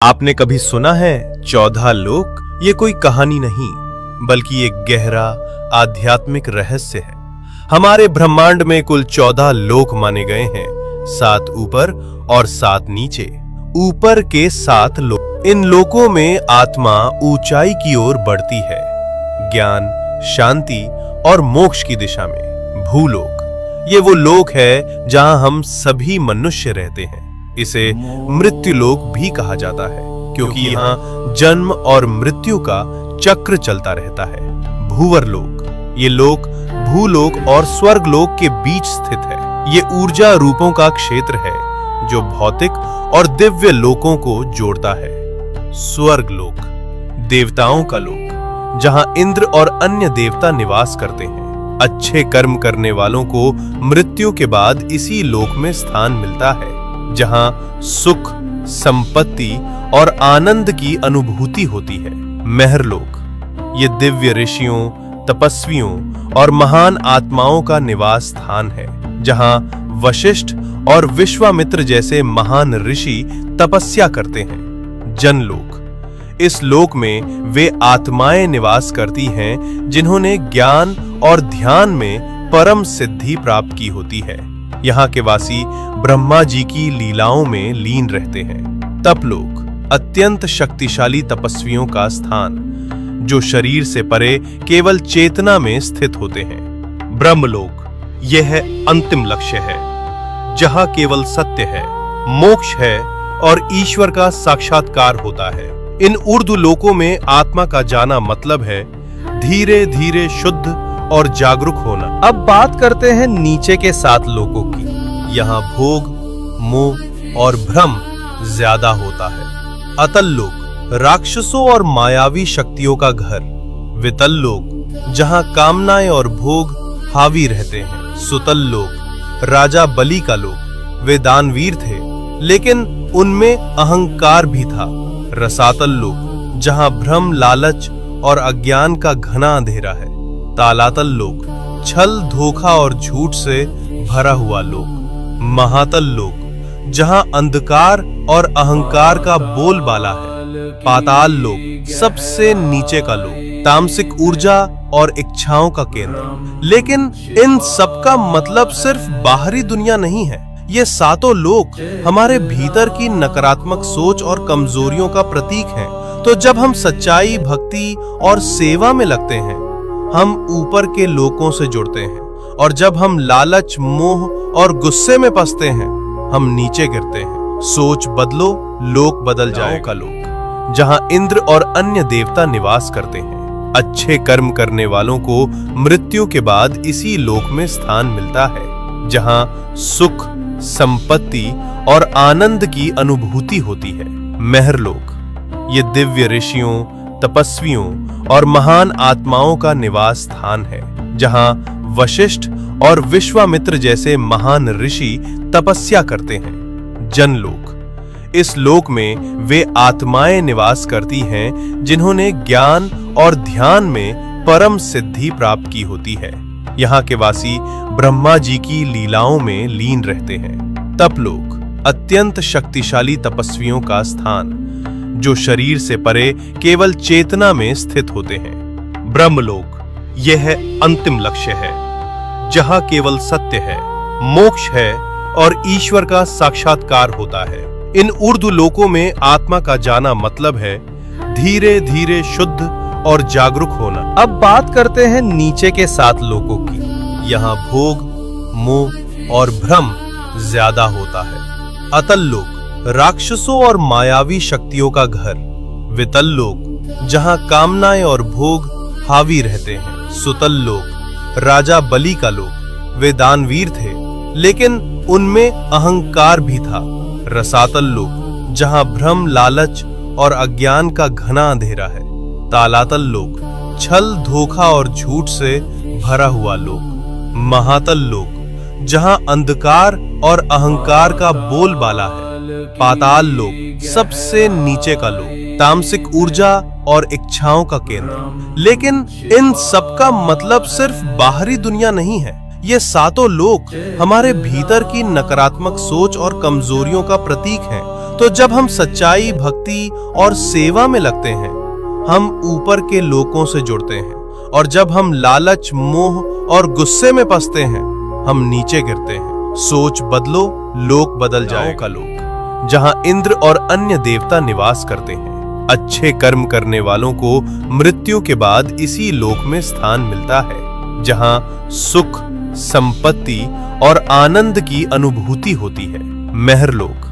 आपने कभी सुना है 14 लोक? ये कोई कहानी नहीं बल्कि एक गहरा आध्यात्मिक रहस्य है। हमारे ब्रह्मांड में कुल 14 लोक माने गए हैं, 7 ऊपर और 7 नीचे। ऊपर के 7 लोक, इन लोकों में आत्मा ऊंचाई की ओर बढ़ती है, ज्ञान, शांति और मोक्ष की दिशा में। भूलोक, ये वो लोक है जहां हम सभी मनुष्य रहते हैं। इसे मृत्युलोक भी कहा जाता है क्योंकि यहाँ जन्म और मृत्यु का चक्र चलता रहता है। भूवर लोक, ये लोक भूलोक और स्वर्गलोक के बीच स्थित है। ये ऊर्जा रूपों का क्षेत्र है जो भौतिक और दिव्य लोकों को जोड़ता है। स्वर्गलोक, देवताओं का लोक, जहां इंद्र और अन्य देवता निवास करते हैं। अच्छे कर्म करने वालों को मृत्यु के बाद इसी लोक में स्थान मिलता है, जहां सुख, संपत्ति और आनंद की अनुभूति होती है। महरलोक, ये दिव्य ऋषियों, तपस्वियों और महान आत्माओं का निवास स्थान है, जहां वशिष्ठ और विश्वामित्र जैसे महान ऋषि तपस्या करते हैं। जनलोक, इस लोक में वे आत्माएं निवास करती हैं जिन्होंने ज्ञान और ध्यान में परम सिद्धि प्राप्त की होती है। यहाँ के वासी ब्रह्मा जी की लीलाओं में लीन रहते हैं। तपलोक, अत्यंत शक्तिशाली तपस्वियों का स्थान, जो शरीर से परे केवल चेतना में स्थित होते हैं। ब्रह्मलोक, यह अंतिम लक्ष्य है, जहां केवल सत्य है, मोक्ष है और ईश्वर का साक्षात्कार होता है। इन ऊर्ध्व लोकों में आत्मा का जाना मतलब है धीरे धीरे शुद्ध और जागरूक होना। अब बात करते हैं नीचे के 7 लोकों की। यहाँ भोग, मोह और भ्रम ज्यादा होता है। अतल लोक, राक्षसों और मायावी शक्तियों का घर। वितल लोक, जहाँ कामनाएं और भोग हावी रहते हैं। सुतल लोक, राजा बलि का लोक। वे दानवीर थे, लेकिन उनमें अहंकार भी था। रसातल लोक, जहाँ भ्रम, लालच और अज्ञान का घना अंधेरा है। तालातल लोक, छल, धोखा और झूठ से भरा हुआ लोक। महातल लोक, जहां अंधकार और अहंकार का बोलबाला है। पाताल लोक, सबसे नीचे का लोक, तामसिक ऊर्जा और इच्छाओं का केंद्र। लेकिन इन सब का मतलब सिर्फ बाहरी दुनिया नहीं है। ये 7 लोक हमारे भीतर की नकारात्मक सोच और कमजोरियों का प्रतीक हैं। तो जब हम सच्चाई, भक्ति और सेवा में लगते हैं, हम ऊपर के लोकों से जुड़ते हैं, और जब हम लालच, मोह और गुस्से में फंसते हैं, हम नीचे गिरते हैं। सोच बदलो, लोक बदल जाए का लोक, जहां इंद्र और अन्य देवता निवास करते हैं। अच्छे कर्म करने वालों को मृत्यु के बाद इसी लोक में स्थान मिलता है, जहां सुख, संपत्ति और आनंद की अनुभूति होती है। महरलोक, ये दिव्य ऋषियों, तपस्वियों और महान आत्माओं का निवास स्थान है, जहां वशिष्ठ और विश्वामित्र जैसे महान ऋषि तपस्या करते हैं। जनलोक, इस लोक में वे आत्माएं निवास करती हैं जिन्होंने ज्ञान और ध्यान में परम सिद्धि प्राप्त की होती है। यहाँ के वासी ब्रह्मा जी की लीलाओं में लीन रहते हैं। तपलोक, अत्यंत शक्तिशाली तपस्वियों का स्थान, जो शरीर से परे केवल चेतना में स्थित होते हैं। ब्रह्मलोक, यह अंतिम लक्ष्य है, जहां केवल सत्य है, मोक्ष है और ईश्वर का साक्षात्कार होता है। इन ऊर्ध्व लोकों में आत्मा का जाना मतलब है धीरे धीरे शुद्ध और जागरूक होना। अब बात करते हैं नीचे के 7 लोकों की। यहाँ भोग, मोह और भ्रम ज्यादा होता है। अतल लोक, राक्षसों और मायावी शक्तियों का घर। वितल लोक, जहां कामनाएं और भोग हावी रहते हैं। सुतल लोक, राजा बलि का लोक। वे दानवीर थे, लेकिन उनमें अहंकार भी था। रसातल लोक, जहां भ्रम, लालच और अज्ञान का घना अंधेरा है। तालातल लोक, छल, धोखा और झूठ से भरा हुआ लोक। महातल लोक, जहां अंधकार और अहंकार का बोलबाला है। पाताल लोक, सबसे नीचे का लोक, तामसिक ऊर्जा और इच्छाओं का केंद्र। लेकिन इन सब का मतलब सिर्फ बाहरी दुनिया नहीं है। ये 7 लोक हमारे भीतर की नकारात्मक सोच और कमजोरियों का प्रतीक हैं। तो जब हम सच्चाई, भक्ति और सेवा में लगते हैं, हम ऊपर के लोकों से जुड़ते हैं, और जब हम लालच, मोह और गुस्से में फंसते हैं, हम नीचे गिरते हैं। सोच बदलो, लोक बदल जाए का लोक, जहां इंद्र और अन्य देवता निवास करते हैं। अच्छे कर्म करने वालों को मृत्यु के बाद इसी लोक में स्थान मिलता है, जहां सुख, संपत्ति और आनंद की अनुभूति होती है। महरलोक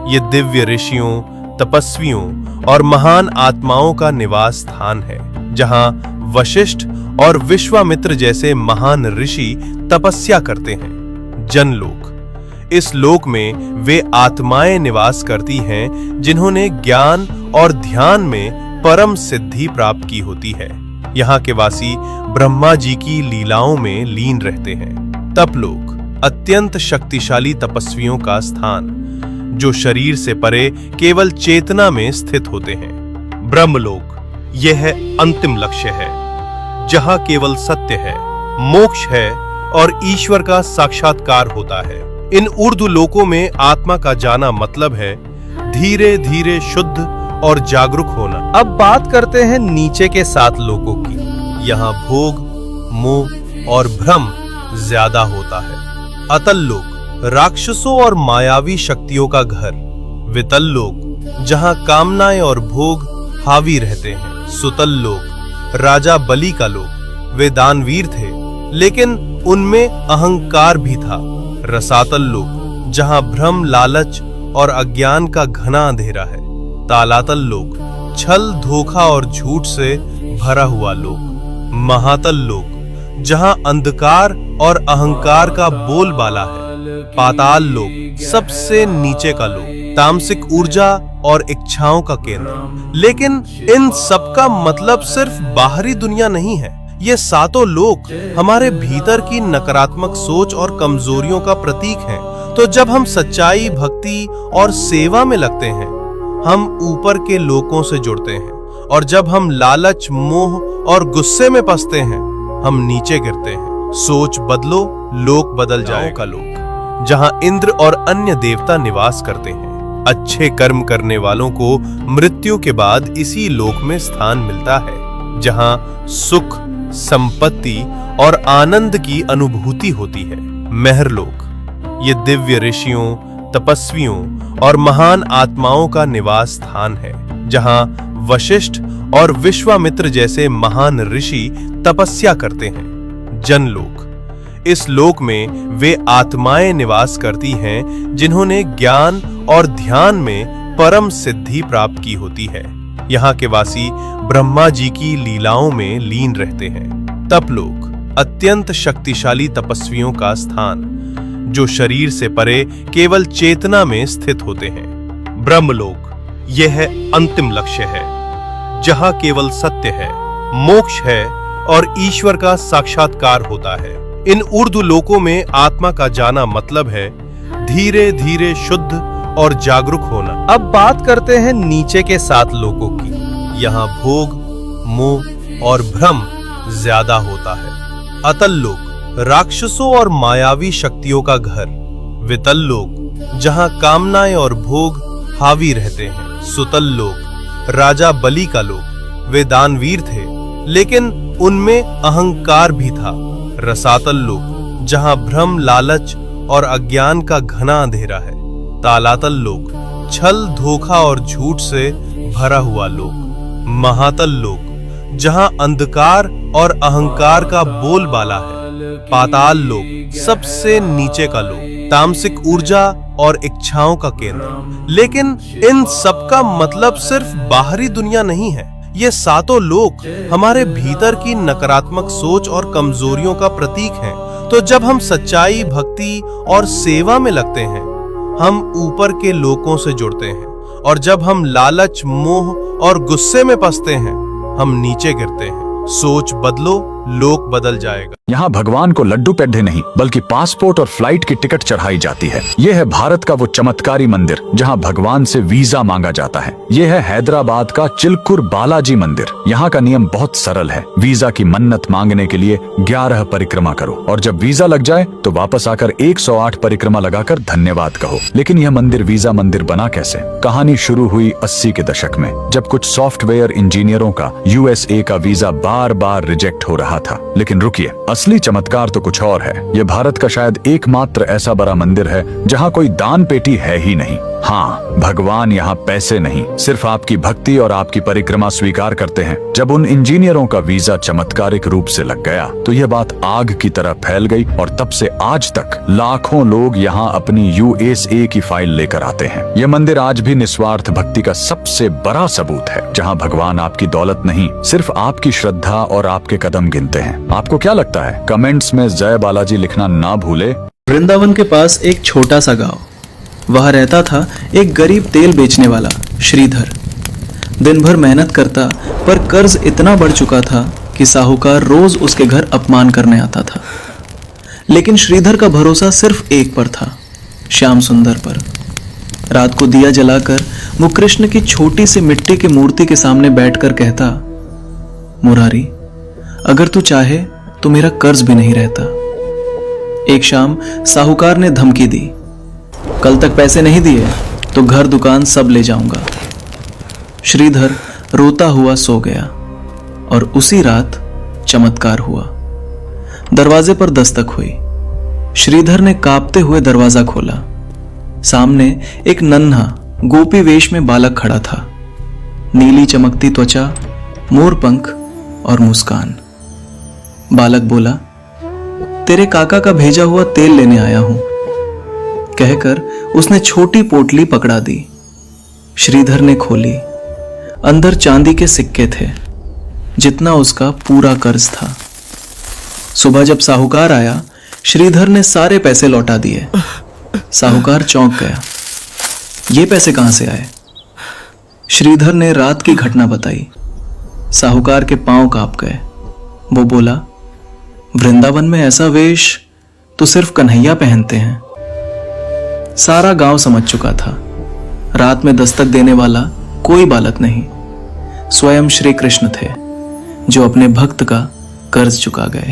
ये दिव्य ऋषियों, तपस्वियों और महान आत्माओं का निवास स्थान है, जहां वशिष्ठ और विश्वामित्र जैसे महान ऋषि तपस्या करते हैं। जनलोक इस लोक में वे आत्माएं निवास करती हैं जिन्होंने ज्ञान और ध्यान में परम सिद्धि प्राप्त की होती है। यहाँ के वासी ब्रह्मा जी की लीलाओं में लीन रहते हैं। तपलोक अत्यंत शक्तिशाली तपस्वियों का स्थान, जो शरीर से परे केवल चेतना में स्थित होते हैं। ब्रह्मलोक यह अंतिम लक्ष्य है, जहां केवल सत्य है, मोक्ष है और ईश्वर का साक्षात्कार होता है। इन ऊर्ध्व लोकों में आत्मा का जाना मतलब है धीरे धीरे शुद्ध और जागरूक होना। अब बात करते हैं नीचे के 7 लोकों की। यहाँ भोग, मोह और भ्रम ज्यादा होता है। अतल लोक राक्षसों और मायावी शक्तियों का घर। वितल लोक जहां कामनाएं और भोग हावी रहते हैं। सुतल लोक राजा बलि का लोक। वे दानवीर थे, लेकिन उनमें अहंकार भी था। रसातल लोक जहां भ्रम, लालच और अज्ञान का घना अंधेरा है। तालातल लोक छल, धोखा और झूठ से भरा हुआ लोक। महातल लोक जहां अंधकार और अहंकार का बोलबाला है। पाताल लोक सबसे नीचे का लोक, तामसिक ऊर्जा और इच्छाओं का केंद्र। लेकिन इन सब का मतलब सिर्फ बाहरी दुनिया नहीं है। ये 7 लोक हमारे भीतर की नकारात्मक सोच और कमजोरियों का प्रतीक हैं। तो जब हम सच्चाई, भक्ति और सेवा में लगते हैं, हम ऊपर के लोकों से जुड़ते हैं, और जब हम लालच, मोह और गुस्से में फंसते हैं, हम नीचे गिरते हैं। सोच बदलो, लोक बदल जाए का लोक, जहां इंद्र और अन्य देवता निवास करते हैं। अच्छे कर्म करने वालों को मृत्यु के बाद इसी लोक में स्थान मिलता है, जहां सुख, संपत्ति और आनंद की अनुभूति होती है। महरलोक ये दिव्य ऋषियों, तपस्वियों और महान आत्माओं का निवास स्थान है, जहां वशिष्ठ और विश्वामित्र जैसे महान ऋषि तपस्या करते हैं। जनलोक इस लोक में वे आत्माएं निवास करती हैं जिन्होंने ज्ञान और ध्यान में परम सिद्धि प्राप्त की होती है। यहाँ के वासी ब्रह्मा जी की लीलाओं में लीन रहते हैं। तपलोक अत्यंत शक्तिशाली तपस्वियों का स्थान, जो शरीर से परे केवल चेतना में स्थित होते हैं। ब्रह्मलोक यह अंतिम लक्ष्य है, जहां केवल सत्य है, मोक्ष है और ईश्वर का साक्षात्कार होता है। इन ऊर्ध्व लोकों में आत्मा का जाना मतलब है धीरे धीरे शुद्ध और जागरूक होना। अब बात करते हैं नीचे के 7 लोकों की। यहाँ भोग, मोह और भ्रम ज्यादा होता है। अतल लोक राक्षसों और मायावी शक्तियों का घर। वितल लोक जहां कामनाएं और भोग हावी रहते हैं। सुतल लोक राजा बलि का लोक। वे दानवीर थे, लेकिन उनमें अहंकार भी था। रसातल लोक जहां भ्रम, लालच और अज्ञान का घना अंधेरा है। तालातल लोक छल, धोखा और झूठ से भरा हुआ लोक। महातल लोक जहां अंधकार और अहंकार का बोलबाला है। पाताल लोक सबसे नीचे का लोक, तामसिक ऊर्जा और इच्छाओं का केंद्र। लेकिन इन सब का मतलब सिर्फ बाहरी दुनिया नहीं है। ये 7 लोक हमारे भीतर की नकारात्मक सोच और कमजोरियों का प्रतीक हैं। तो जब हम सच्चाई, भक्ति और सेवा में लगते हैं, हम ऊपर के लोकों से जुड़ते हैं, और जब हम लालच, मोह और गुस्से में फंसते हैं, हम नीचे गिरते हैं। सोच बदलो, लोक बदल जाएगा। यहाँ भगवान को लड्डू पेड्ढे नहीं बल्कि पासपोर्ट और फ्लाइट की टिकट चढ़ाई जाती है। ये है भारत का वो चमत्कारी मंदिर जहाँ भगवान से वीजा मांगा जाता है। ये है हैदराबाद का चिलकुर बालाजी मंदिर। यहाँ का नियम बहुत सरल है। वीजा की मन्नत मांगने के लिए 11 परिक्रमा करो और जब वीजा लग जाए तो वापस आकर 108 परिक्रमा लगाकर धन्यवाद कहो। लेकिन यह मंदिर वीजा मंदिर बना कैसे? कहानी शुरू हुई 80 के दशक में, जब कुछ सॉफ्टवेयर इंजीनियरों का USA का वीजा बार बार रिजेक्ट हो रहा था। लेकिन रुकिए, असली चमत्कार तो कुछ और है। यह भारत का शायद एकमात्र ऐसा बड़ा मंदिर है जहाँ कोई दान पेटी है ही नहीं। हाँ, भगवान यहाँ पैसे नहीं, सिर्फ आपकी भक्ति और आपकी परिक्रमा स्वीकार करते हैं। जब उन इंजीनियरों का वीजा चमत्कारिक रूप से लग गया तो यह बात आग की तरह फैल गई और तब से आज तक लाखों लोग यहाँ अपनी USA की फाइल लेकर आते हैं। यह मंदिर आज भी निस्वार्थ भक्ति का सबसे बड़ा सबूत है, जहाँ भगवान आपकी दौलत नहीं, सिर्फ आपकी श्रद्धा और आपके कदम गिनते हैं। आपको क्या लगता है? कमेंट्स में जय बालाजी लिखना ना भूले। वृंदावन के पास एक छोटा सा गांव, वहां रहता था एक गरीब तेल बेचने वाला श्रीधर। दिन भर मेहनत करता पर कर्ज इतना बढ़ चुका था कि साहूकार रोज उसके घर अपमान करने आता था। लेकिन श्रीधर का भरोसा सिर्फ एक पर था, श्याम सुंदर पर। रात को दिया जलाकर वो कृष्ण की छोटी सी मिट्टी की मूर्ति के सामने बैठकर कहता, मुरारी, अगर तू चाहे तो मेरा कर्ज भी नहीं रहता। एक शाम साहूकार ने धमकी दी, कल तक पैसे नहीं दिए तो घर दुकान सब ले जाऊंगा। श्रीधर रोता हुआ सो गया और उसी रात चमत्कार हुआ। दरवाजे पर दस्तक हुई। श्रीधर ने कांपते हुए दरवाजा खोला। सामने एक नन्हा गोपी वेश में बालक खड़ा था। नीली चमकती त्वचा, मोर पंख और मुस्कान। बालक बोला, तेरे काका का भेजा हुआ तेल लेने आया हूं, कहकर उसने छोटी पोटली पकड़ा दी। श्रीधर ने खोली। अंदर चांदी के सिक्के थे, जितना उसका पूरा कर्ज था। सुबह जब साहूकार आया, श्रीधर ने सारे पैसे लौटा दिए। साहूकार चौंक गया, ये पैसे कहां से आए? श्रीधर ने रात की घटना बताई। साहूकार के पांव कांप गए। वो बोला, वृंदावन में ऐसा वेश तो सिर्फ कन्हैया पहनते हैं। सारा गांव समझ चुका था, रात में दस्तक देने वाला कोई बालक नहीं, स्वयं श्री कृष्ण थे, जो अपने भक्त का कर्ज चुका गए।